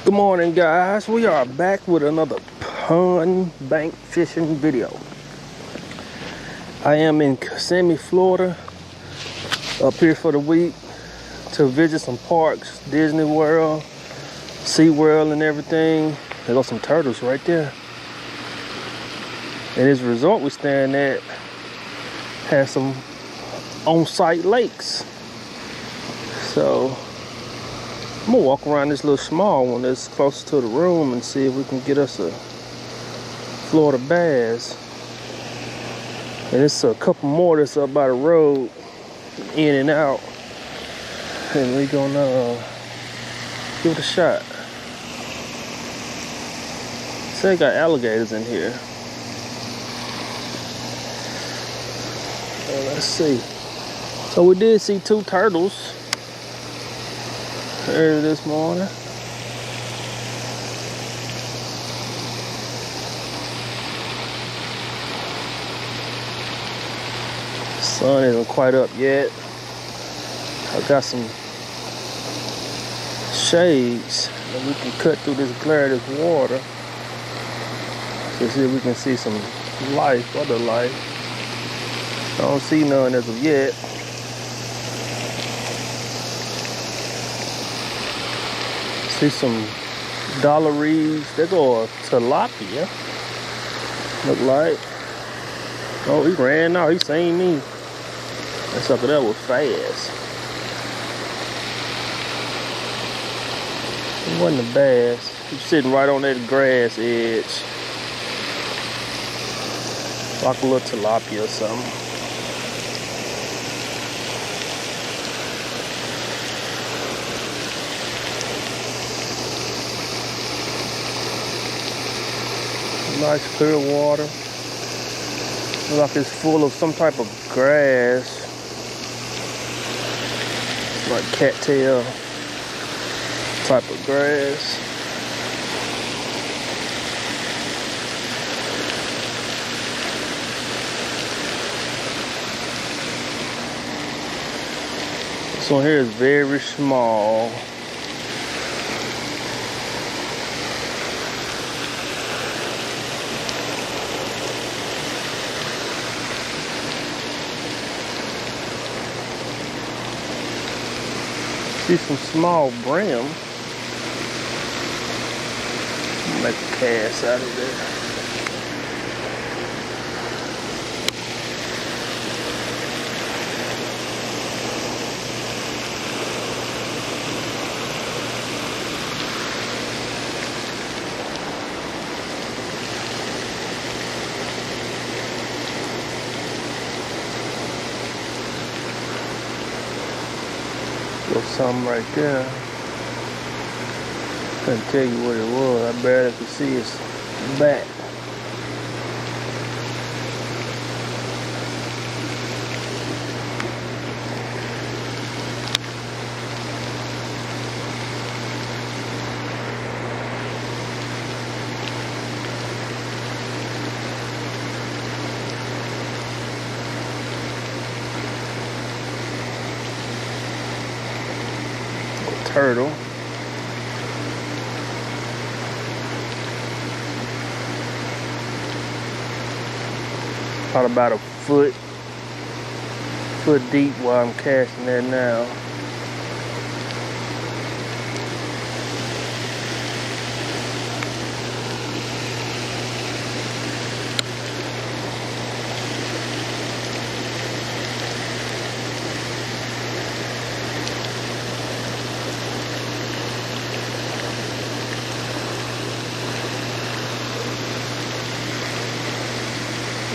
Good morning, guys. We are back with another pond bank fishing video. I am in Kissimmee, Florida, up here for the week to visit some parks, Disney World, Sea World, and everything. There go some turtles right there. And this resort we're staying at has some on-site lakes. So I'm gonna walk around this little small one that's close to the room and see if we can get us a Florida bass. And it's a couple more that's up by the road, in and out. And we gonna give it a shot. Say they got alligators in here. Let's see. So we did see two turtles early this morning. Sun isn't quite up yet. I got some shades that we can cut through this glare of this water to see if we can see some life, other life. I don't see none as of yet. See some dollar reeds. They go a tilapia. Look like. Oh, he ran out. He seen me. That sucker that was fast. It wasn't a bass. He was sitting right on that grass edge. Like a little tilapia or something. Nice clear water. Looks like it's full of some type of grass, like cattail type of grass. This one here is very small. See some small brim. Make a cast out of there. Something right there. Couldn't tell you what it was. I barely could see its back. Turtle. Probably about a foot deep while I'm casting that now.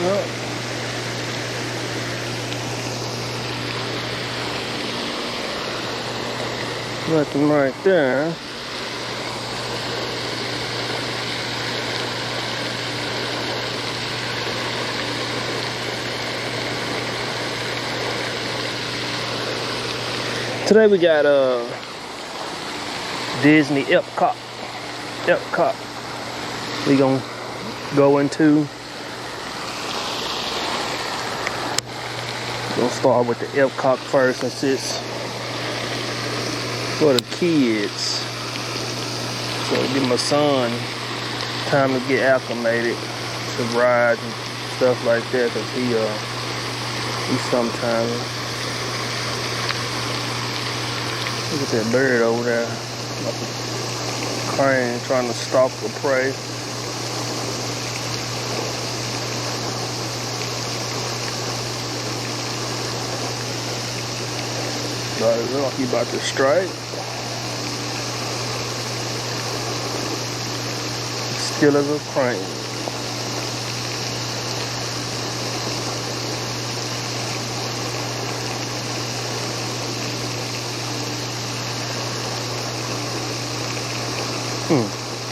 Well, nothing right there. Today we got Disney Epcot. We gonna go into. We'll start with the Epcot first since it's for the kids. So give my son time to get acclimated to rides and stuff like that, cause he sometimes, look at that bird over there, like a crane trying to stalk the prey. But it looks like he about to strike. Still as a crane.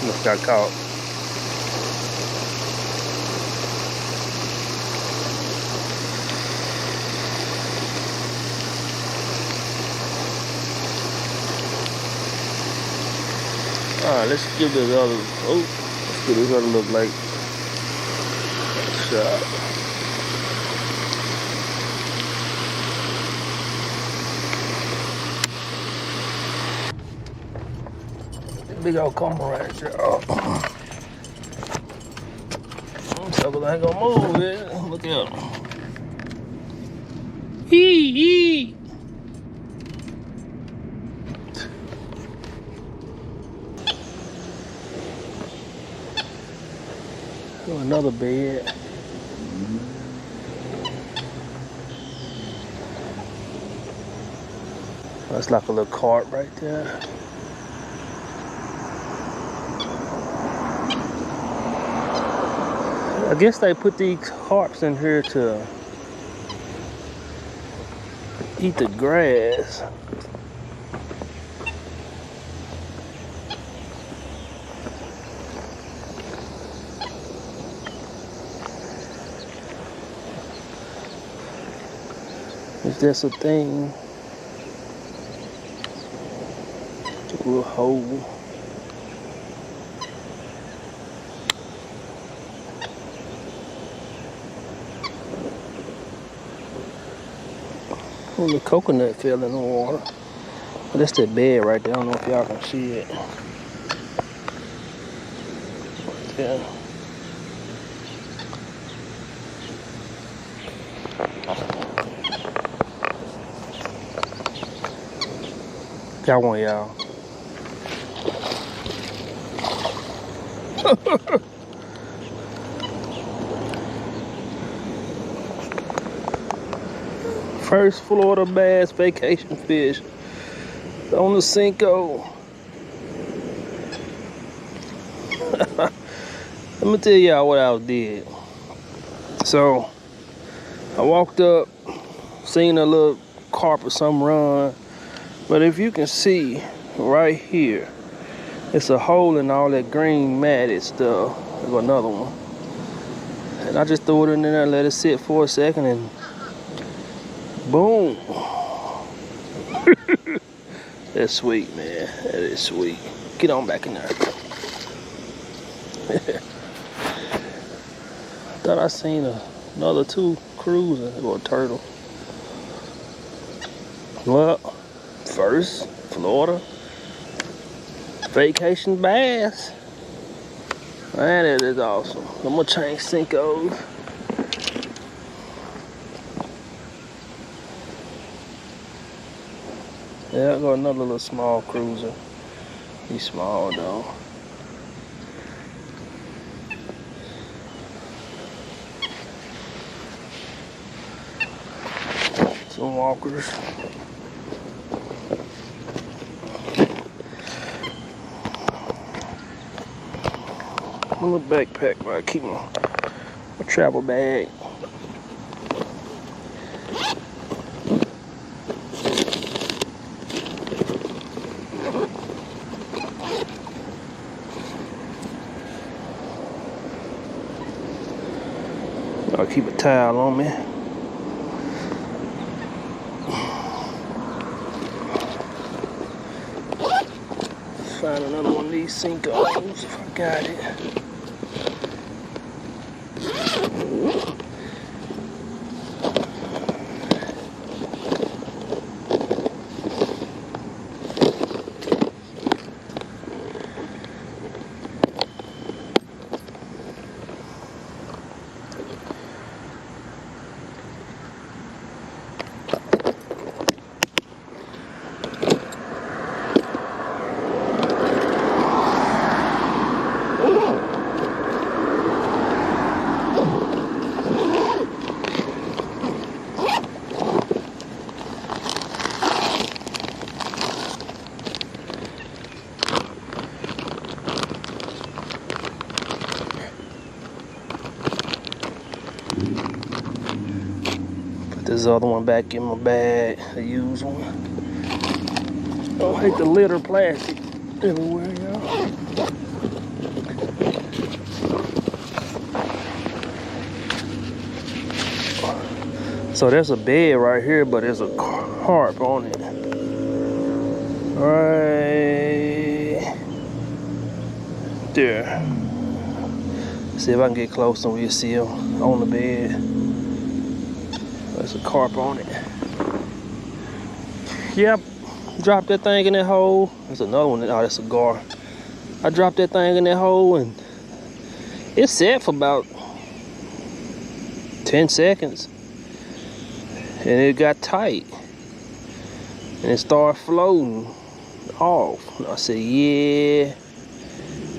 Just got caught. Alright, let's give this other, let's give this other look like a shot. Big old cormorant, y'all. So I ain't gonna move it. Look at him. Hee. Another bed. That's like a little cart right there. I guess they put these harps in here to eat the grass. Is this a thing? A little hole. Oh, the coconut fell in the water. Oh, that's that bed right there. I don't know if y'all can see it. Yeah. Got one, y'all. First Florida bass vacation fish on the Cinco. Let me tell y'all what I did. So I walked up, seen a little carp or some run, but if you can see right here, it's a hole in all that green matted stuff. There's another one. And I just threw it in there and let it sit for a second and boom. That's sweet, man. That is sweet. Get on back in there. Thought I seen another two cruising or a turtle. Well, first Florida vacation bass. Man, that is awesome. I'm gonna change Cincos. Yeah, I got another little small cruiser. He's small though. Some walkers. A little backpack where I keep my travel bag. I'll keep a towel on me. Find another one of these Cincos if I got it. this other one back in my bag, a used one. Don't hate the litter plastic everywhere, y'all. So there's a bed right here, but there's a harp on it. Right there. See if I can get close and we'll see him on the bed. There's a carp on it. Yep, dropped that thing in that hole. There's another one. Oh, that's a gar. I dropped that thing in that hole and it sat for about 10 seconds. And it got tight. And it started floating off. And I said, yeah,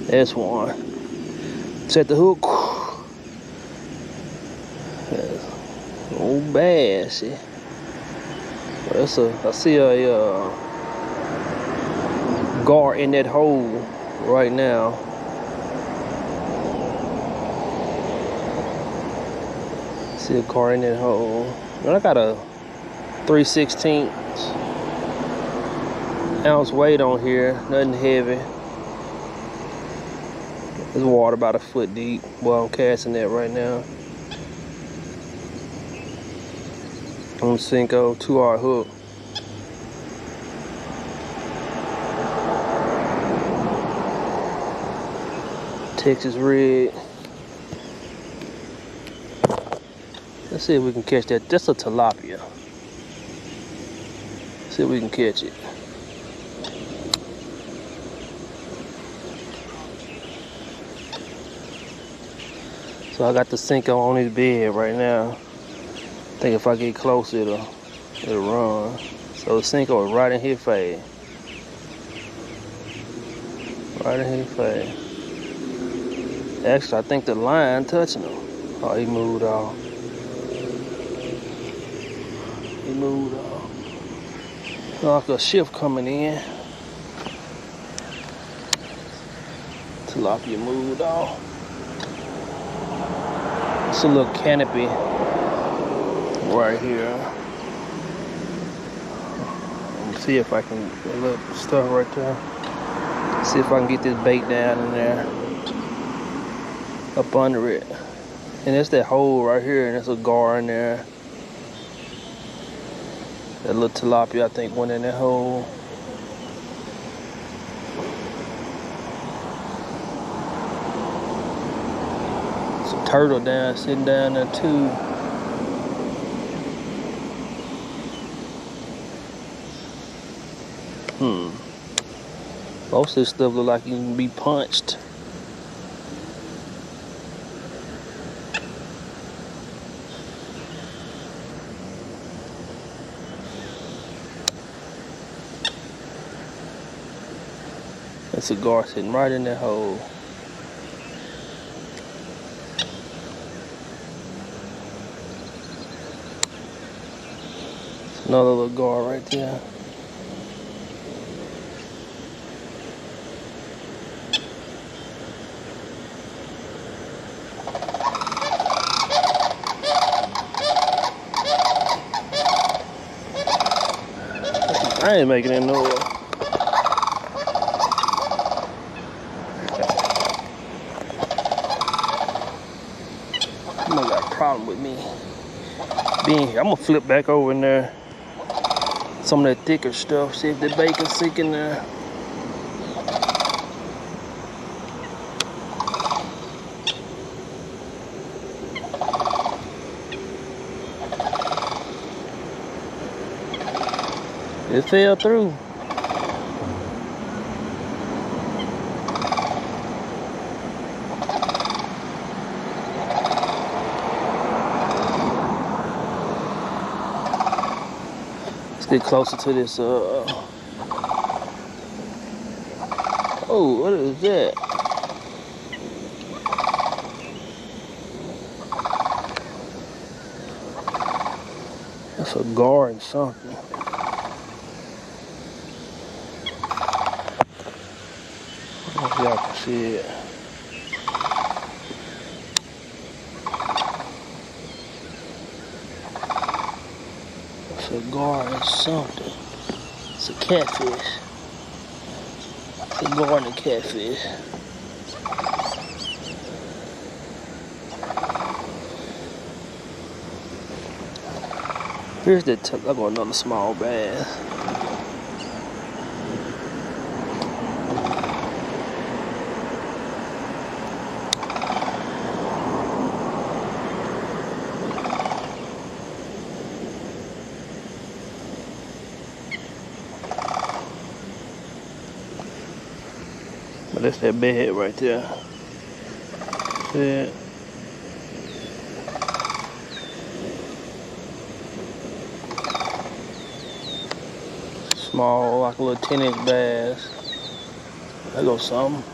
that's one. Set the hook. Oh, bass. That's I see a gar in that hole right now. See a gar in that hole. And I got a 3/16 ounce weight on here, nothing heavy. There's water about a foot deep. Well, I'm casting that right now. On Cinco 2-aught hook. Texas red. Let's see if we can catch that. That's a tilapia. See if we can catch it. So I got the Cinco on his bed right now. I think if I get close, it'll run. So the Cinco is right in his face. Right in his face. Actually, I think the line touching him. Oh, he moved off. He moved off. Like a shift coming in. Tilapia moved off. It's a little canopy right here. Let me see if I can get a little stuff right there. See if I can get this bait down in there. Up under it. And it's that hole right here, and there's a gar in there. That little tilapia, I think, went in that hole. Some turtle down, sitting down there too. Most of this stuff look like you can be punched. That cigar sitting right in that hole. It's another little gar right there. I ain't making any noise. You might got a problem with me being here. I'm gonna flip back over in there. Some of that thicker stuff. See if the bacon's sick in there. It fell through. Let's get closer to this. Oh, what is that? That's a gar and something. Y'all can see it. Cigar and something. It's a catfish. Cigar and a catfish. Here's the I got another small bass. But that's that bed right there. See it? Small, like a little 10-inch bass. There goes something.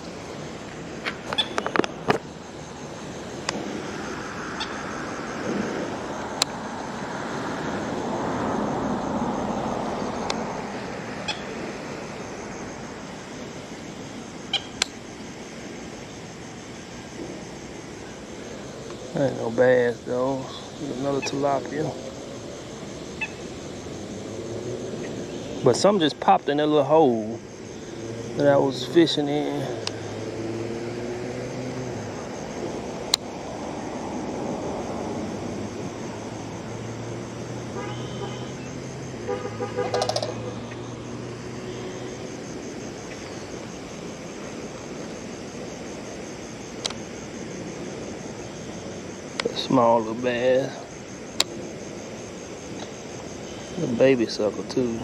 That ain't no bass though. Another tilapia. But something just popped in that little hole that I was fishing in. A small little bass. A baby sucker too.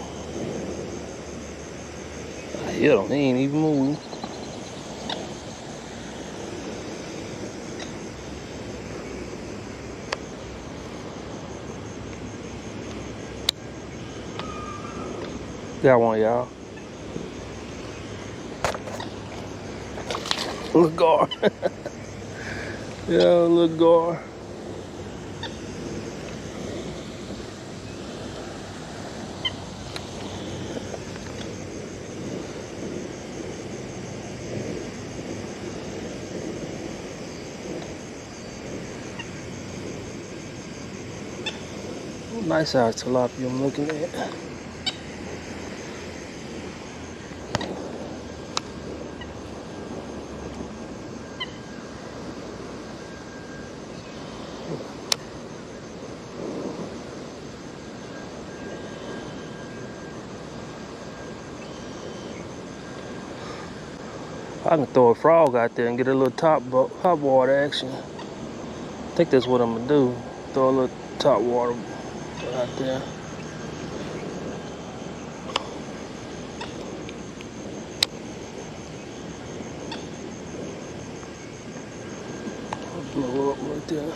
He ain't even moving. Got one, y'all. Look, gar. Yeah, look, gar. Nice size tilapia I'm looking at. I can throw a frog out there and get a little top water action. I think that's what I'm gonna do. Throw a little top water out there. Blow up right there.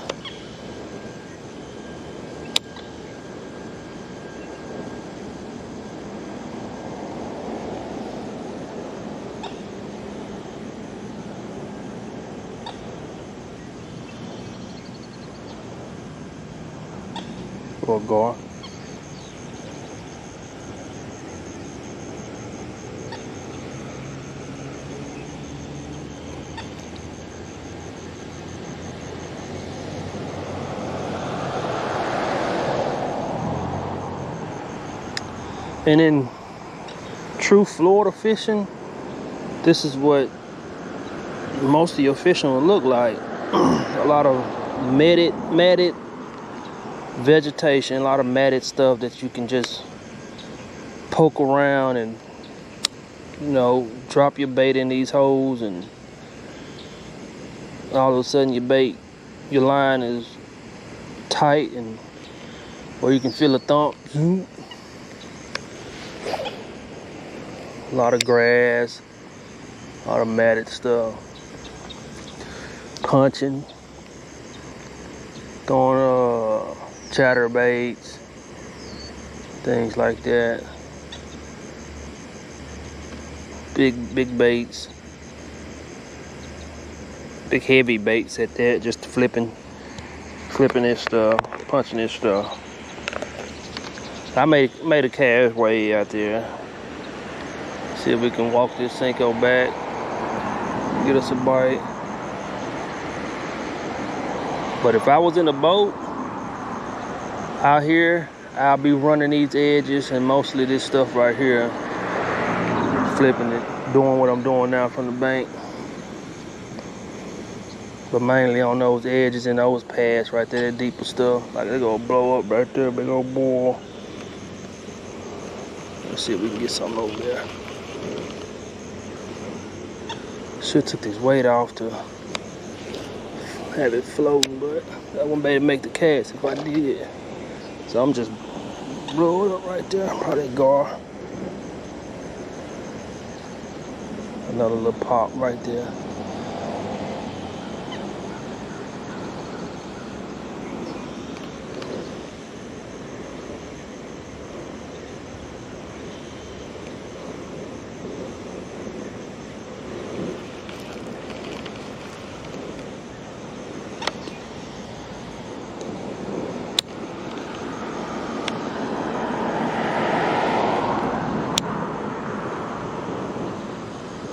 Or gar. And in true Florida fishing, this is what most of your fishing will look like. A lot of matted vegetation, a lot of matted stuff that you can just poke around and, you know, drop your bait in these holes, and all of a sudden your line is tight, and or you can feel a thump. A lot of grass, a lot of matted stuff. Punching, throwing chatter baits, things like that. Big baits, big heavy baits at that. Just flipping this stuff, punching this stuff. I made a cast way out there. See if we can walk this Senko back, get us a bite. But if I was in a boat out here, I'll be running these edges and mostly this stuff right here, flipping it, doing what I'm doing now from the bank. But mainly on those edges and those pads right there, that deeper stuff. Like they're gonna blow up right there, big old boil. Let's see if we can get something over there. Should took this weight off to have it floating, but I wouldn't be able to make the cast if I did. So I'm just blow it up right there. How that gar. Another little pop right there.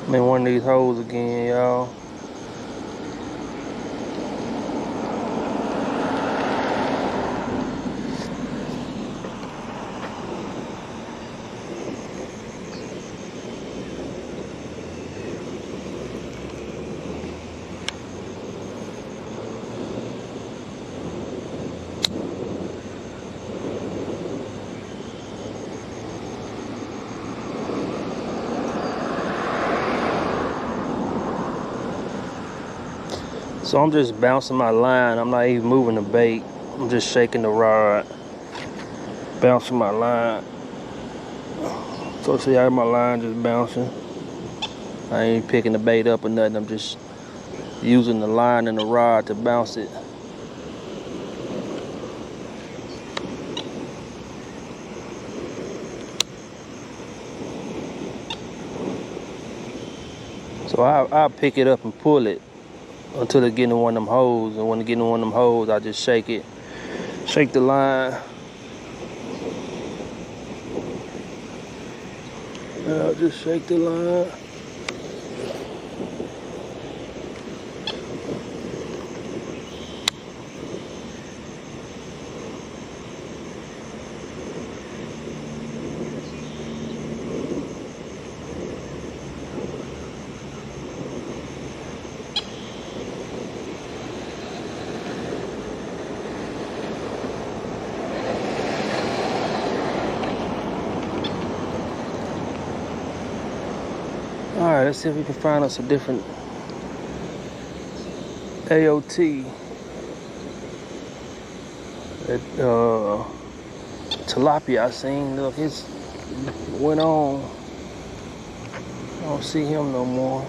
I'm in one of these holes again, y'all. So I'm just bouncing my line. I'm not even moving the bait. I'm just shaking the rod, bouncing my line. So see how my line just bouncing? I ain't picking the bait up or nothing. I'm just using the line and the rod to bounce it. So I'll pick it up and pull it until it get in one of them holes. And when it get in one of them holes, I just shake it. Shake the line. And I'll just shake the line. Alright, let's see if we can find us a different AOT. Tilapia I seen, look, his went on. I don't see him no more.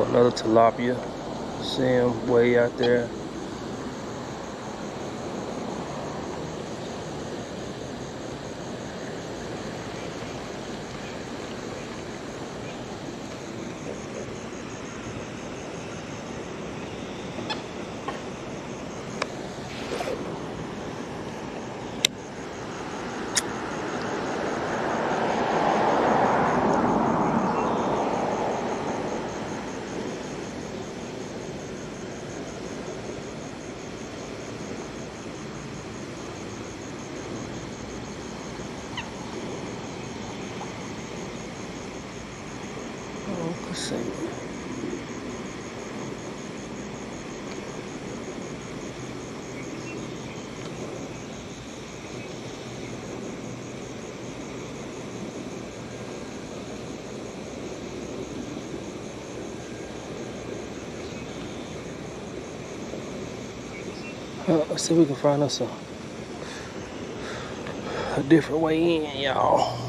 Another tilapia. See him way out there. Let's see. Let's see if we can find us a different way in, y'all.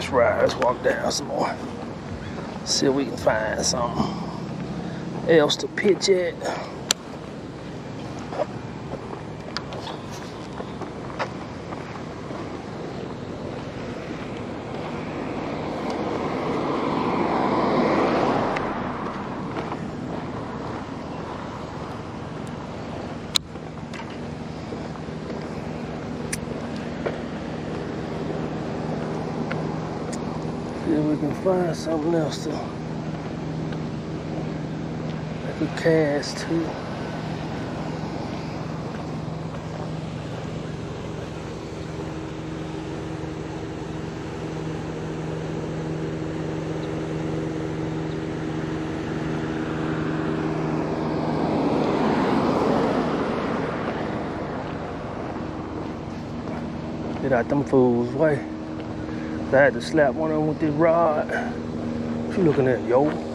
let's ride. Let's walk down some more. See if we can find something else to pitch at. See if we can find something else to make a cast to. Get out them fools' way. I had to slap one of them with this rod. What you looking at, yo?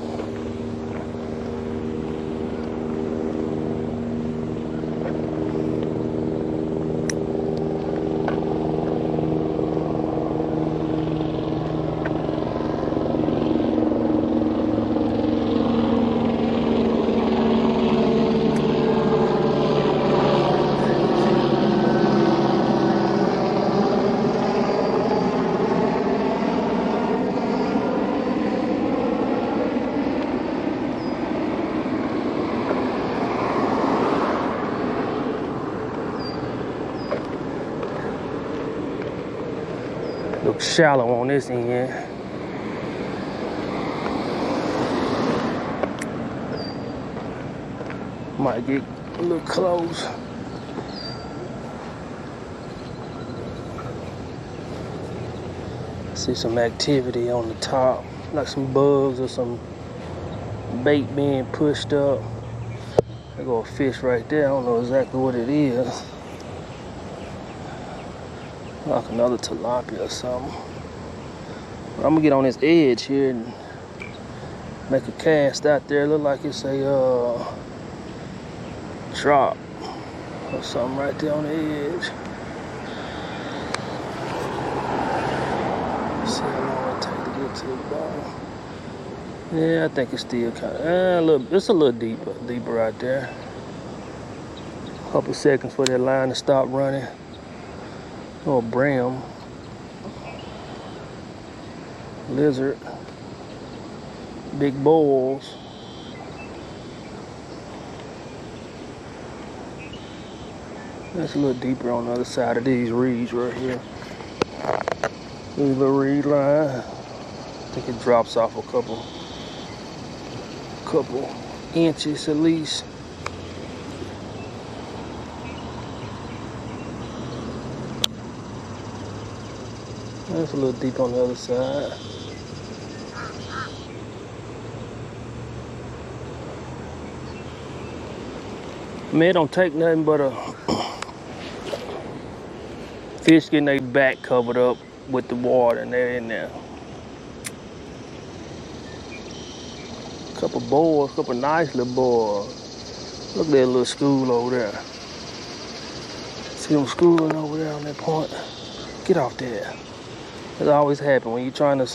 Look shallow on this end. Might get a little close. See some activity on the top, like some bugs or some bait being pushed up. There go a fish right there. I don't know exactly what it is. Like another tilapia or something. But I'm gonna get on this edge here and make a cast out there. Look like it's a drop or something right there on the edge. See how long it takes to get to the bottom. Yeah, I think it's still kind of it's a little deeper right there. Couple seconds for that line to stop running. Oh, brim, lizard, big bulls. That's a little deeper on the other side of these reeds right here. These little reed line. I think it drops off a couple inches at least. That's a little deep on the other side. Man, it don't take nothing but a fish getting their back covered up with the water and they're in there. Couple boys, couple nice little boys. Look at that little school over there. See them schooling over there on that point? Get off there. It always happens when you're trying to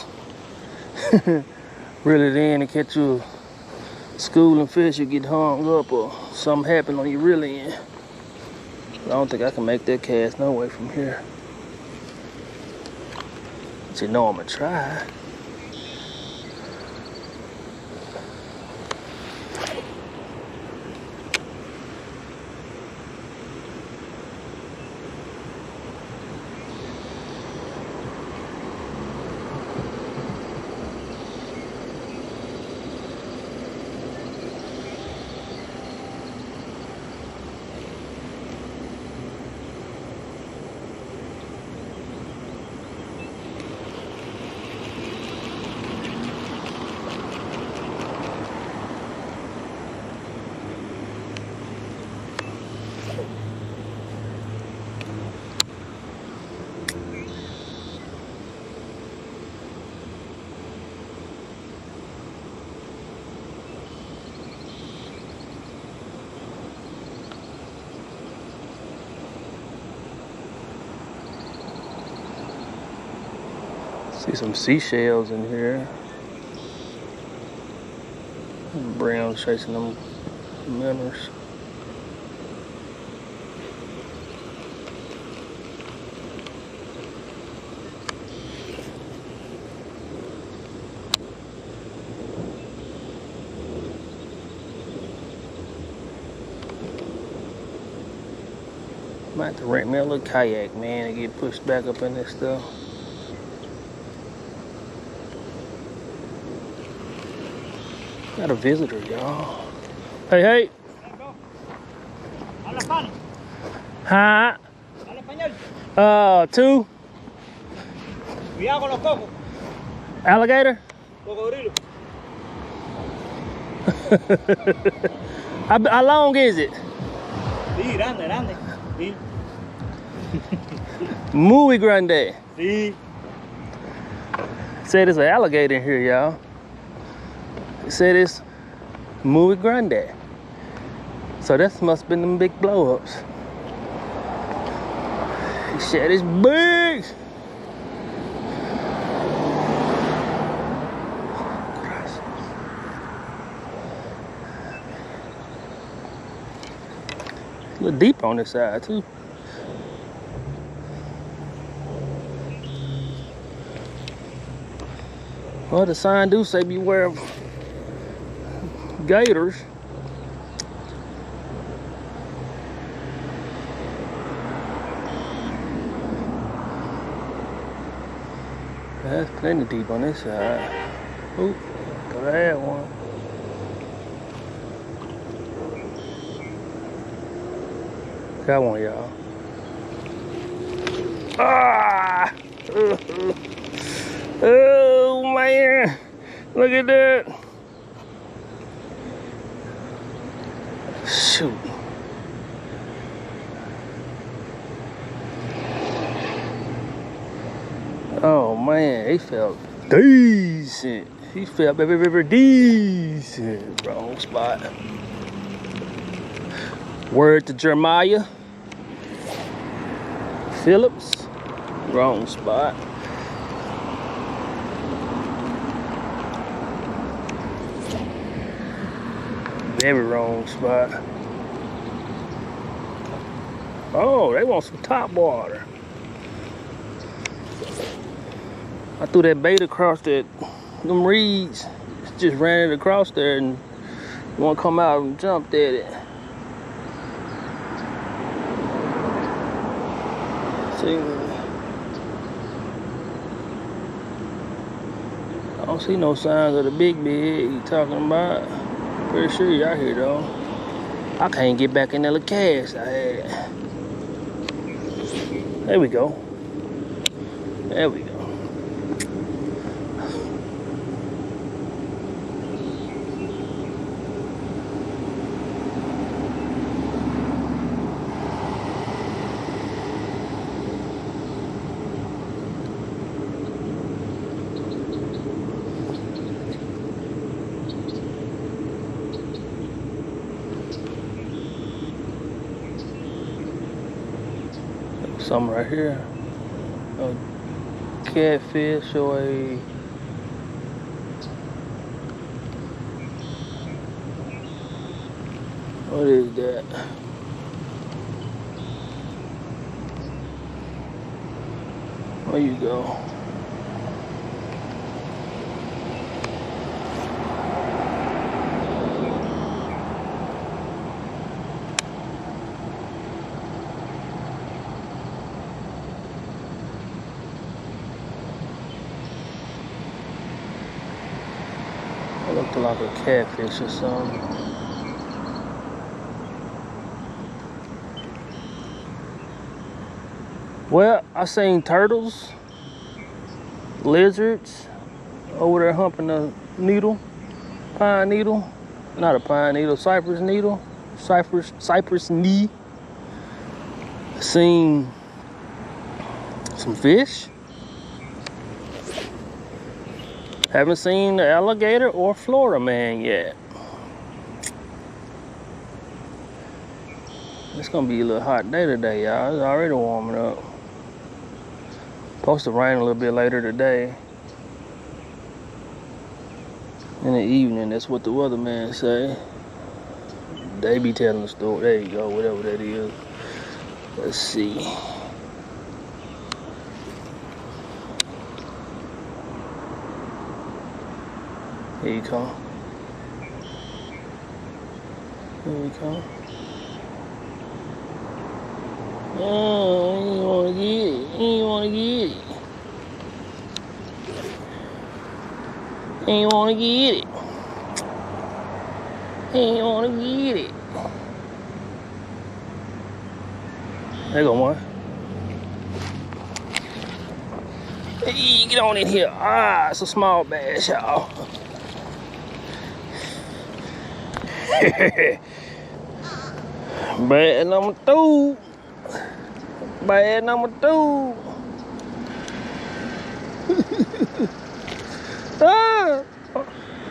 reel it in and catch you a schooling fish, you get hung up or something happen on your reel in. I don't think I can make that cast no way from here. But you know I'm gonna try. See some seashells in here. Brown chasing them minnows. Might have to rent me a little kayak, man, and get pushed back up in this stuff. Got a visitor, y'all. Hey, hey. Habla Spanish. Huh? Habla español. 2. Cuidado con los cocos. Alligator? Cocodrilo. How long is it? Sí, grande, grande. Sí. Muy grande. Sí. Said it's an alligator in here, y'all. It said it's muy grande. So that must have been them big blow-ups. He said it's big. A little deep on this side too. Well, the sign do say beware of gators. That's plenty deep on this side. Oop, thought I had one. Got one, y'all. Ah! Oh man! Look at that! Shoot! Oh man, he felt decent. He felt very decent. Wrong spot. Word to Jeremiah Phillips. Wrong spot. Very wrong spot. Oh, they want some top water. I threw that bait across them reeds. Just ran it across there and one come out and jumped at it. See, I don't see no signs of the big you talking about. Pretty sure y'all here though. I can't get back in that little cast I had. There we go. There we go. Something right here. A catfish or a what is that? There you go. It looked like a catfish or something. Well, I seen turtles, lizards over there humping a needle, pine needle, not a pine needle, cypress needle, cypress knee. Seen some fish. Haven't seen the alligator or Florida man yet. It's gonna be a little hot day today, y'all. It's already warming up. Supposed to rain a little bit later today. in the evening. That's what the weatherman say. They be telling the story. There you go, whatever that is. Let's see. Here you come. Here you come. Oh, you ain't wanna get it. You ain't wanna get it. You ain't wanna get it. You ain't wanna get it. There go one. Hey, get on in here. Ah, it's a small bass, y'all. Bad number 2. Bad number 2. Ah.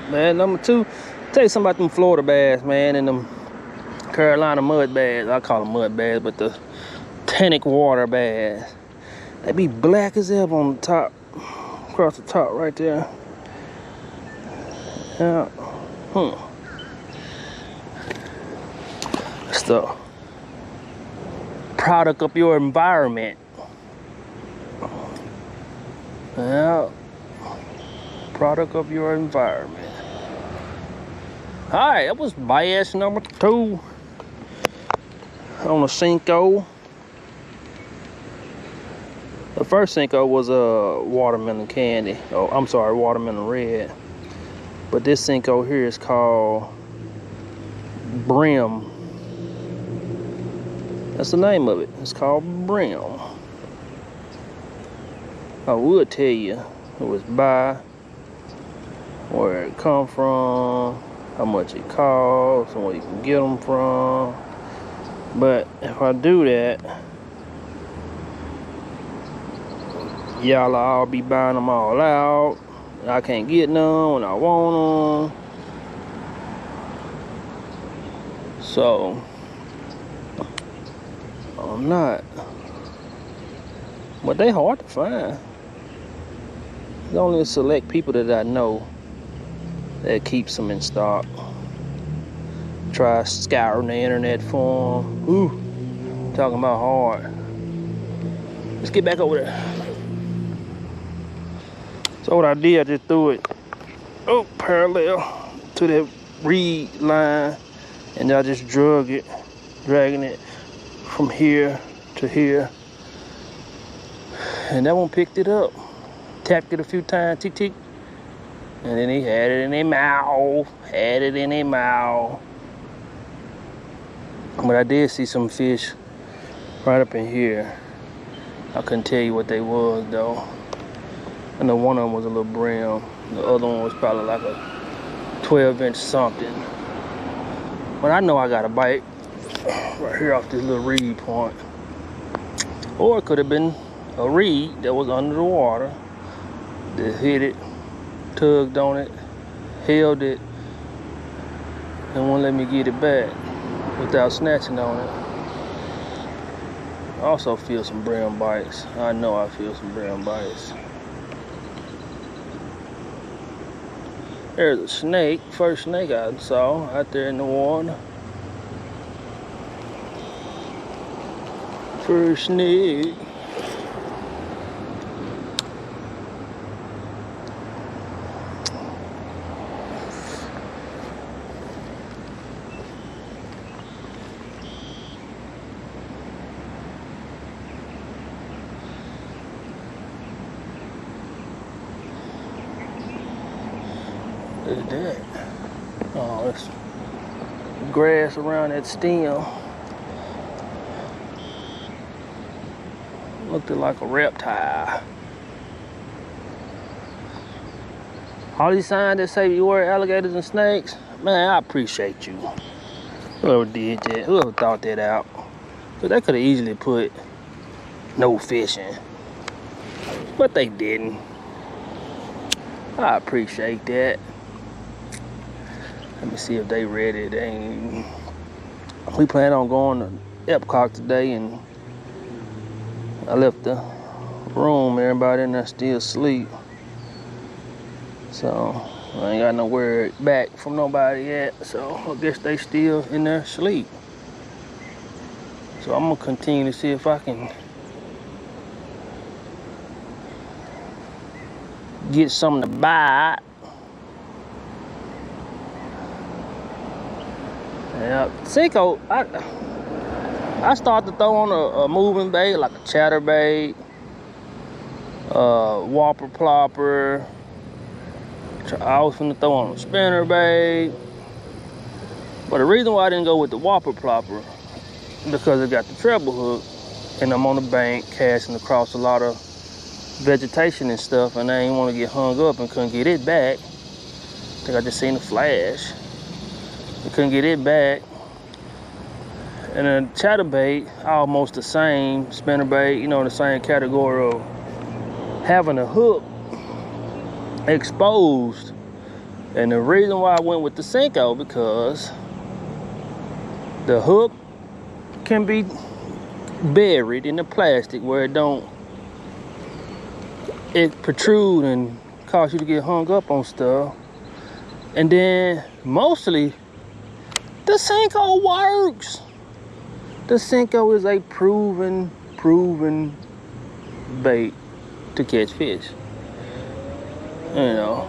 Bad number 2. Tell you something about them Florida bass, man, and them Carolina mud bass. I call them mud bass, but the tannic water bass. They be black as ever on the top, across the top right there. Yeah. It's the product of your environment. Yeah. Product of your environment. All right, that was bass number 2 on a Cinco. The first Cinco was a watermelon candy. Oh, I'm sorry, watermelon red. But this Cinco here is called Brim. That's the name of it. It's called Brim. I would tell you who it's by, where it come from, how much it costs, and where you can get them from. But if I do that, y'all all be buying them all out. I can't get none when I want them. So I'm not. But they hard to find. There's only a select people that I know that keeps them in stock. Try scouring the internet for them. Ooh, talking about hard. Let's get back over there. So what I did, I just threw it parallel to that reed line, and I just dragging it from here to here. And that one picked it up. Tapped it a few times, tick tick. And then he had it in their mouth. But I did see some fish right up in here. I couldn't tell you what they was though. I know one of them was a little brim. The other one was probably like a 12-inch something. But I know I got a bite right here off this little reed point. Or it could have been a reed that was under the water that hit it, tugged on it, held it, and won't let me get it back without snatching on it. I also feel some brim bites. I know I feel some brim bites. There's a snake, first snake I saw out there in the water. First snake. Look at that. Oh, it's grass around that stem. Looked like a reptile. All these signs that say beware alligators and snakes, man, I appreciate you. Whoever did that, whoever thought that out. Because they could have easily put no fishing. But they didn't. I appreciate that. Let me see if they ready. We plan on going to Epcot today, and I left the room. Everybody in there still asleep. So I ain't got no word back from nobody yet, so I guess they still in their sleep. So I'm gonna continue to see if I can get something to bite. Yeah, Cinco, I started to throw on a moving bait, like a chatterbait, whopper plopper. I was finna throw on a spinner bait. But the reason why I didn't go with the whopper plopper, because it got the treble hook, and I'm on the bank casting across a lot of vegetation and stuff, and I didn't want to get hung up and couldn't get it back. I think I just seen a flash. I couldn't get it back. And then chatterbait, almost the same, spinnerbait, you know, the same category of having a hook exposed. And the reason why I went with the Cinco, because the hook can be buried in the plastic where it protrude and cause you to get hung up on stuff. And then mostly the Cinco works. The Cinco is a proven bait to catch fish. You know,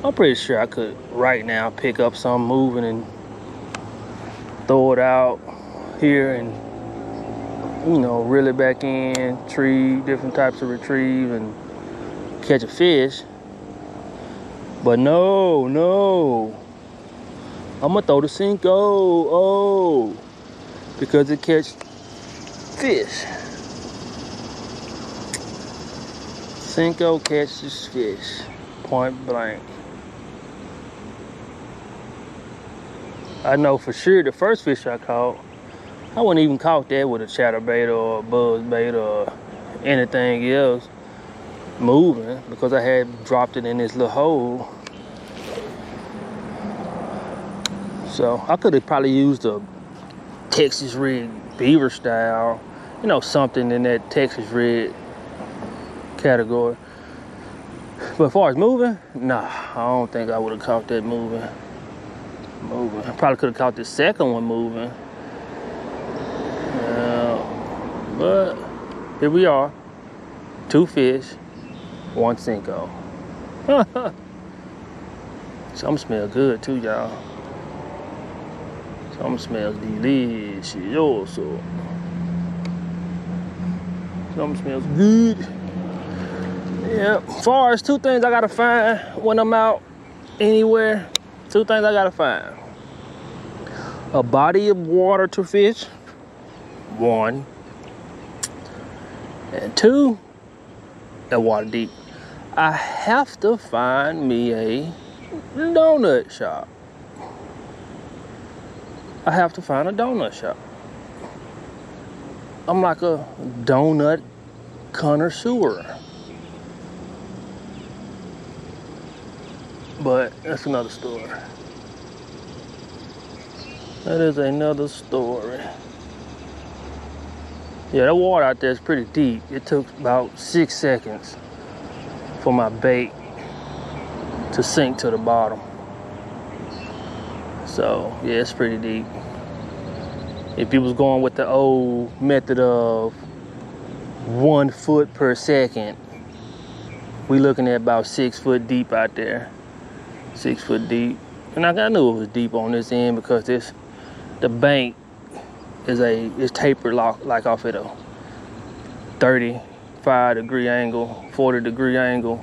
I'm pretty sure I could right now pick up some moving and throw it out here and, you know, reel it back in, retrieve different types of retrieve and catch a fish. But no, I'm gonna throw the Cinco, because it catch fish. Cinco catches fish, point blank. I know for sure the first fish I caught, I wouldn't even caught that with a chatterbait or a buzzbait or anything else moving, because I had dropped it in this little hole. So I could have probably used a Texas rig beaver style, you know, something in that Texas rig category. But as far as moving, nah, I don't think I would have caught that moving. I probably could have caught the second one moving. But here we are, 2 fish, 1 Cinco. Some smell good too, y'all. Some smells delicious also. Some smells good. Yeah, as far as 2 things I gotta find when I'm out anywhere, 2 things I gotta find. A body of water to fish, 1. And 2, the water deep. I have to find me a donut shop. I have to find a donut shop. I'm like a donut connoisseur. But that's another story. That is another story. Yeah, that water out there is pretty deep. It took about 6 seconds for my bait to sink to the bottom. So, yeah, it's pretty deep. If you was going with the old method of 1 foot per second, we looking at about 6 foot deep out there. 6 foot deep. And I knew it was deep on this end because the bank is tapered like off at a 35-degree angle, 40-degree angle,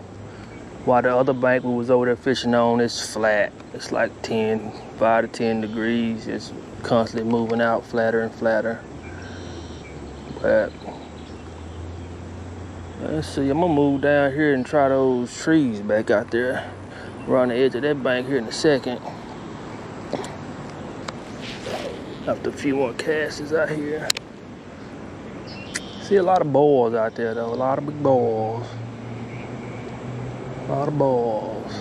while the other bank we was over there fishing on is flat. It's like 5 to 10 degrees. It's constantly moving out flatter and flatter. But let's see, I'm gonna move down here and try those trees back out there around the edge of that bank here in a second. After a few more casts out here. See a lot of boils out there though, a lot of big boils. A lot of boils.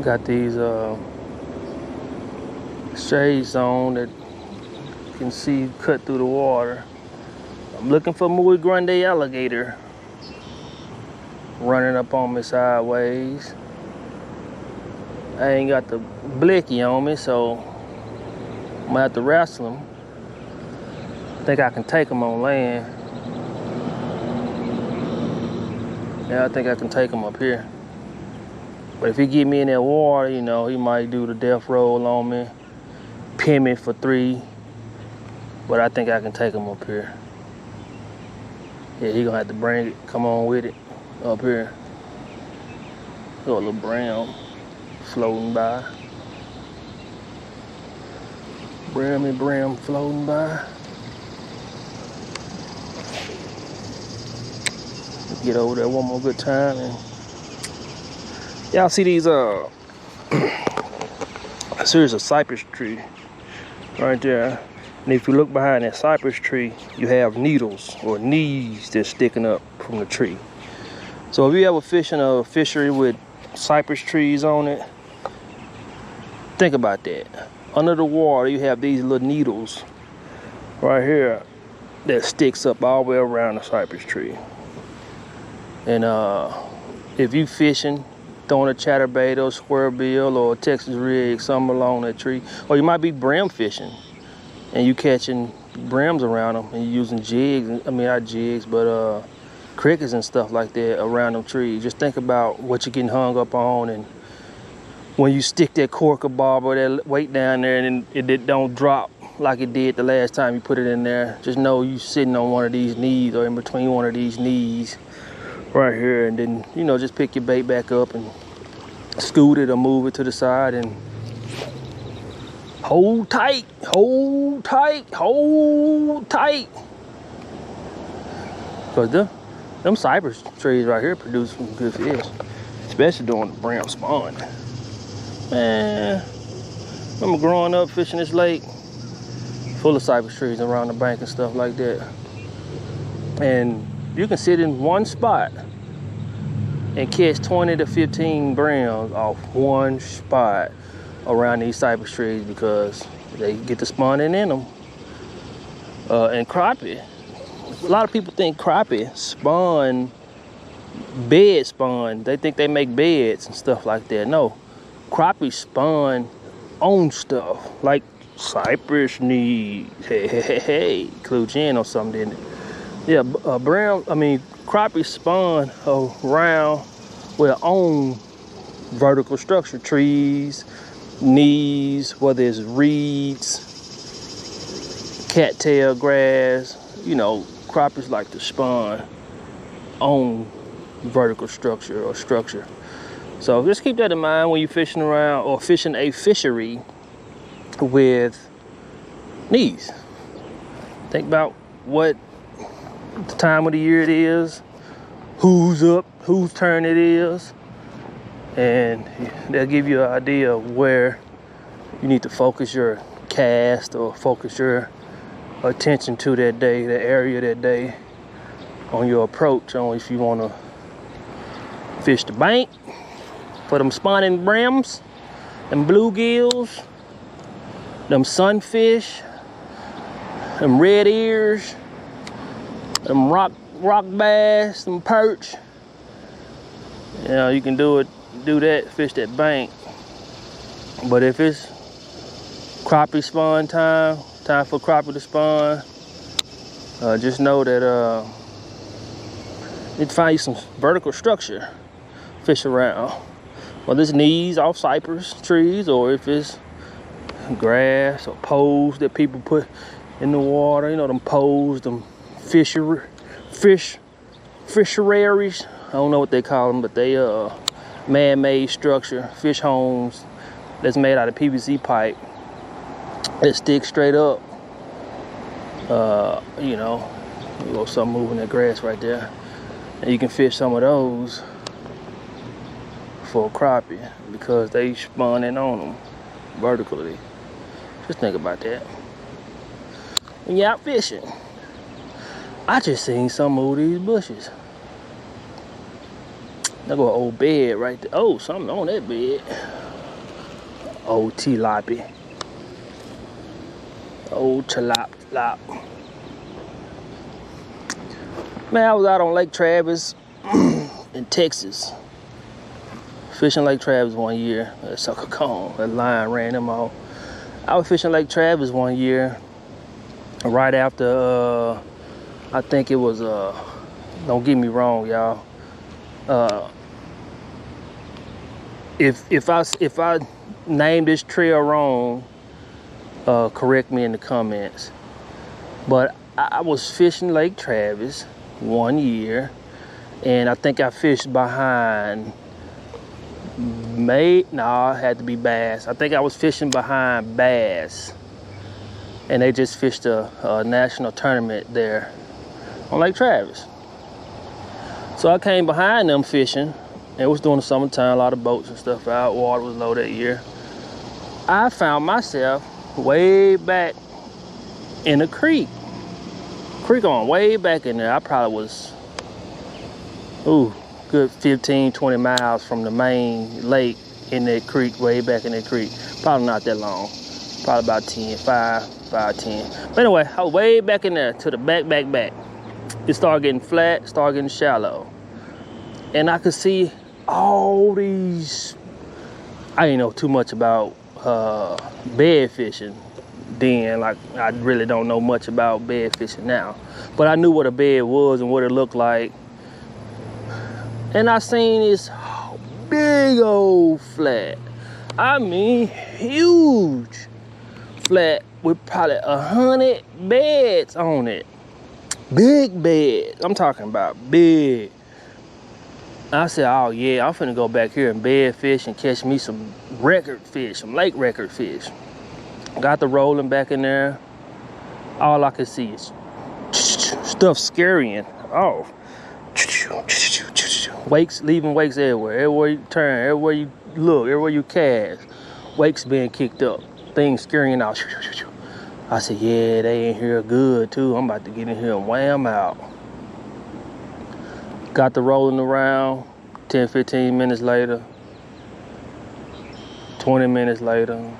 Got these shades on that can see cut through the water. I'm looking for muy grande alligator running up on me sideways. I ain't got the blicky on me, so I'm gonna have to wrestle him. I think I can take him on land. Yeah, I think I can take him up here. But if he get me in that water, you know, he might do the death roll on me, pin me for 3. But I think I can take him up here. Yeah, he gonna have to bring it, come on with it, up here. Got a little brown floating by. Bram floating by. Get over there one more good time. And y'all see these a series of cypress tree right there. And if you look behind that cypress tree, you have needles or knees that's sticking up from the tree. So if you ever fish in a fishery with cypress trees on it, think about that. Under the water, you have these little needles right here that sticks up all the way around the cypress tree. And if you fishing, throwing a chatterbait or squarebill or a Texas rig, something along that tree, or you might be brim fishing and you catching brims around them and you using jigs, I mean not jigs, but crickets and stuff like that around them trees. Just think about what you're getting hung up on, and when you stick that corker barb or that weight down there and it don't drop like it did the last time you put it in there, just know you sitting on one of these knees or in between one of these knees right here, and then, you know, just pick your bait back up and scoot it or move it to the side and hold tight, hold tight, hold tight. Because them cypress trees right here produce some good fish, especially during the brown spawn. Man, I remember growing up fishing this lake, full of cypress trees around the bank and stuff like that. And you can sit in one spot and catch 20 to 15 brims off one spot around these cypress trees because they get to spawning in them. And crappie, a lot of people think crappie spawn, bed spawn. They think they make beds and stuff like that. No, crappie spawn on stuff like cypress knees. Hey, clue in or something, didn't it? Yeah, crappie spawn around their own vertical structure, trees, knees, whether it's reeds, cattail grass. You know, crappies like to spawn on vertical structure or structure. So just keep that in mind when you're fishing around or fishing a fishery with knees. Think about what the time of the year it is, who's up, whose turn it is, and they'll give you an idea of where you need to focus your cast or focus your attention to that day, the area that day, on your approach, on if you want to fish the bank for them spawning brims, them bluegills, them sunfish, them red ears, them rock bass, them perch. You know, you can do that, fish that bank. But if it's crappie spawn time for crappie to spawn, just know that you need to find you some vertical structure, fish around. Whether it's knees off cypress trees or if it's grass or poles that people put in the water, you know, them poles, them fisheries. I don't know what they call them, but they man-made structure, fish homes that's made out of PVC pipe that sticks straight up. You know, something moving that grass right there, and you can fish some of those for crappie because they spawn in on them vertically. Just think about that when you're out fishing. I just seen some of these bushes. There go an old bed right there. Oh, something on that bed. Old tilapia. Old tilap. Man, I was out on Lake Travis in Texas. Fishing Lake Travis one year. That sucker gone. That line ran them off. I was fishing Lake Travis one year. Right after, I think it was, don't get me wrong, y'all. If I name this trail wrong, correct me in the comments. But I was fishing Lake Travis one year, and I think I fished behind it had to be bass. I think I was fishing behind bass, and they just fished a national tournament there on Lake Travis. So I came behind them fishing. It was during the summertime, a lot of boats and stuff out. Water was low that year. I found myself way back in the creek on way back in there. I probably was good 15-20 miles from the main lake in that creek, way back in that creek. Probably not that long, probably about 10. But anyway, I was way back in there to the back. It started getting flat, started getting shallow, and I could see all these. I didn't know too much about bed fishing then. Like, I really don't know much about bed fishing now, but I knew what a bed was and what it looked like. And I seen this big old flat, I mean huge flat with probably 100 beds on it. Big beds, I'm talking about big. I said, oh yeah, I'm finna go back here and bed fish and catch me some record fish, some lake record fish. Got the rolling back in there. All I could see is stuff scurrying off. Wakes, leaving wakes everywhere. Everywhere you turn, everywhere you look, everywhere you cast, wakes being kicked up. Things scurrying out. I said, yeah, they in here good too. I'm about to get in here and wham out. Got the rolling around. 10-15 minutes later, 20 minutes later,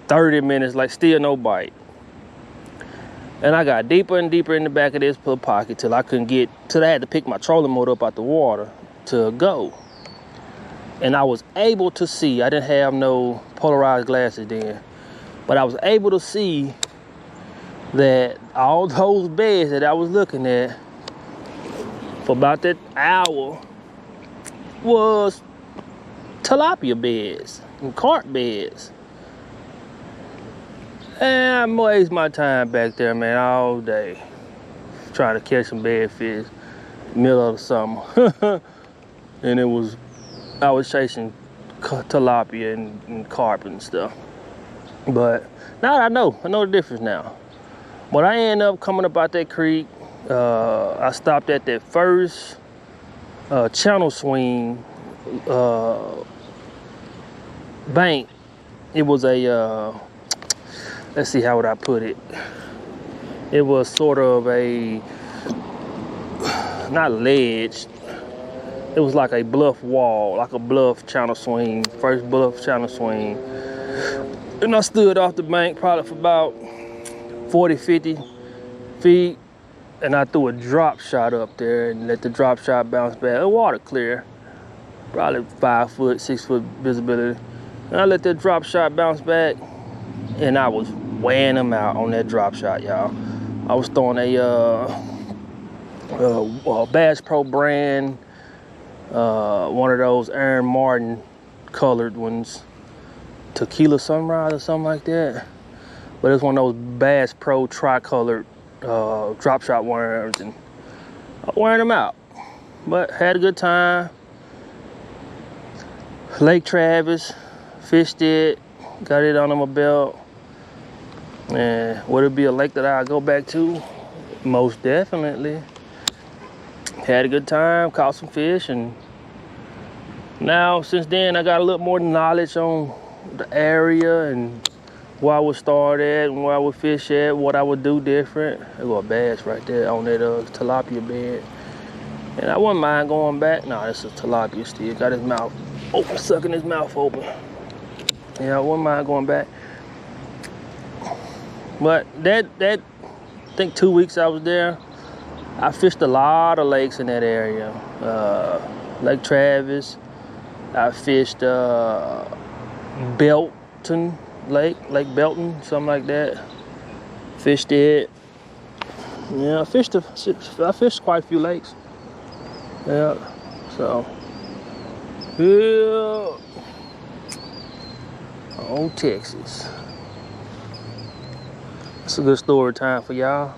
30 minutes later, still no bite. And I got deeper and deeper in the back of this little pocket till I had to pick my trolling motor up out the water to go. And I was able to see, I didn't have no polarized glasses then, but I was able to see that all those beds that I was looking at for about that hour was tilapia beds and carp beds. And I wasted my time back there, man, all day trying to catch some bed fish middle of the summer. And I was chasing tilapia and carp and stuff. But now I know the difference now. But I ended up coming up out that creek. I stopped at that first channel swing bank. It was a let's see, how would I put it? It was sort of a, not ledge, it was like a bluff wall, like a bluff channel swing, first bluff channel swing. And I stood off the bank probably for about 40-50 feet, and I threw a drop shot up there and let the drop shot bounce back. The water clear, probably 5 foot, 6 foot visibility. And I let that drop shot bounce back, and I was weighing them out on that drop shot, y'all. I was throwing a Bass Pro brand, one of those Aaron Martin colored ones, Tequila Sunrise or something like that. But it's one of those Bass Pro tricolored drop shot worms, and I was wearing them out. But had a good time. Lake Travis, fished it, got it under my belt. And would it be a lake that I go back to? Most definitely. Had a good time, caught some fish, and now since then I got a little more knowledge on the area and where I would start at and where I would fish at, what I would do different. There go a bass right there on that tilapia bed. And I wouldn't mind going back. Nah, this is tilapia still. Got his mouth open, sucking his mouth open. Yeah, I wouldn't mind going back. But that I think 2 weeks I was there, I fished a lot of lakes in that area. Lake Travis. I fished Belton Lake Belton, something like that. Fished it. Yeah, I fished quite a few lakes. Yeah, so yeah. Oh, Texas. It's a good story time for y'all.